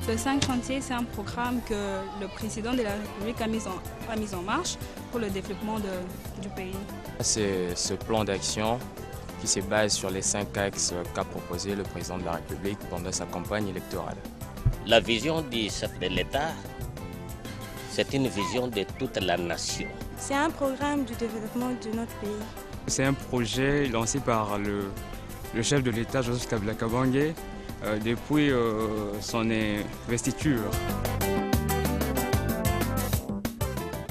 Le 5 chantiers, c'est un programme que le président de la République a mis en marche pour le développement du pays. C'est ce plan d'action qui se base sur les 5 axes qu'a proposé le président de la République pendant sa campagne électorale. La vision du chef de l'État, c'est une vision de toute la nation. C'est un programme du développement de notre pays. C'est un projet lancé par le chef de l'État, Joseph Kabila Kabange, depuis son investiture.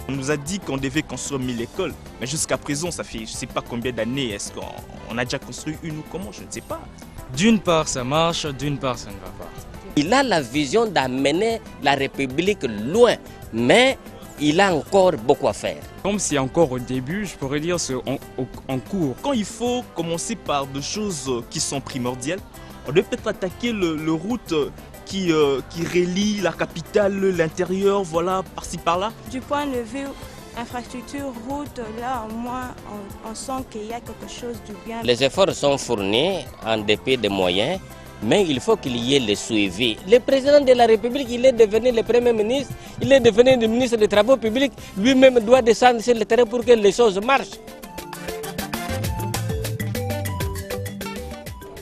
On nous a dit qu'on devait construire 1000 écoles, mais jusqu'à présent, ça fait je ne sais pas combien d'années. Est-ce qu'on a déjà construit une ou comment? Je ne sais pas. D'une part, ça marche, d'une part, ça ne va pas. Il a la vision d'amener la République loin, mais il a encore beaucoup à faire. Comme c'est encore au début, je pourrais dire c'est en cours. Quand il faut commencer par des choses qui sont primordiales, on doit peut-être attaquer le route qui relie la capitale, l'intérieur, voilà, par-ci par-là. Du point de vue infrastructure, route, là au moins on sent qu'il y a quelque chose du bien. Les efforts sont fournis en dépit des moyens, mais il faut qu'il y ait le suivi. Le président de la République, il est devenu le Premier ministre, il est devenu le ministre des Travaux publics, lui-même doit descendre sur le terrain pour que les choses marchent.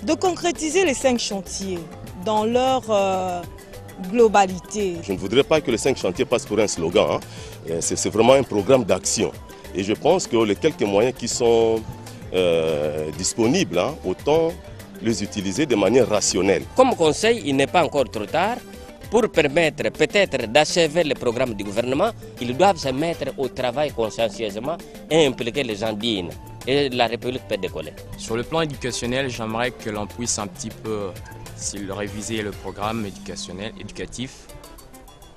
De concrétiser les 5 chantiers dans leur globalité. Je ne voudrais pas que les 5 chantiers passent pour un slogan. Hein. C'est vraiment un programme d'action. Et je pense que les quelques moyens qui sont disponibles, hein, autant les utiliser de manière rationnelle. Comme conseil, il n'est pas encore trop tard. Pour permettre peut-être d'achever le programme du gouvernement, ils doivent se mettre au travail consciencieusement et impliquer les gens dignes. Et la République peut décoller. Sur le plan éducationnel, j'aimerais que l'on puisse un petit peu, s'il révisait le programme éducatif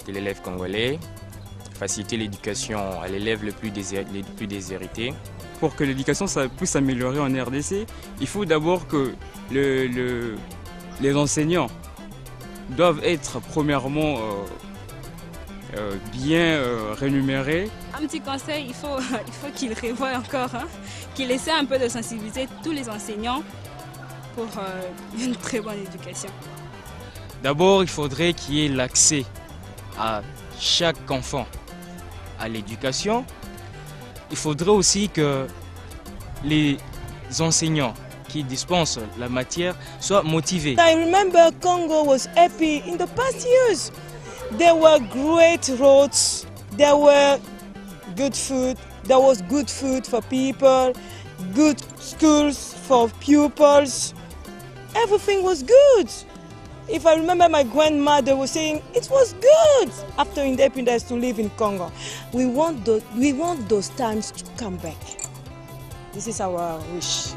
de l'élève congolais, faciliter l'éducation à l'élève le plus déshérité. Pour que l'éducation puisse s'améliorer en RDC, il faut d'abord que les enseignants doivent être premièrement bien rémunérés. Un petit conseil, il faut qu'il revoie encore, hein, qu'il essaie un peu de sensibiliser tous les enseignants pour une très bonne éducation. D'abord, il faudrait qu'il y ait l'accès à chaque enfant à l'éducation. Il faudrait aussi que les enseignants qui dispensent la matière soient motivés. I remember Congo was happy in the past years. There were great roads, there were good food, there was good food for people, good schools for pupils. Everything was good. If I remember my grandmother was saying it was good after independence to live in Congo. We want those times to come back. This is our wish.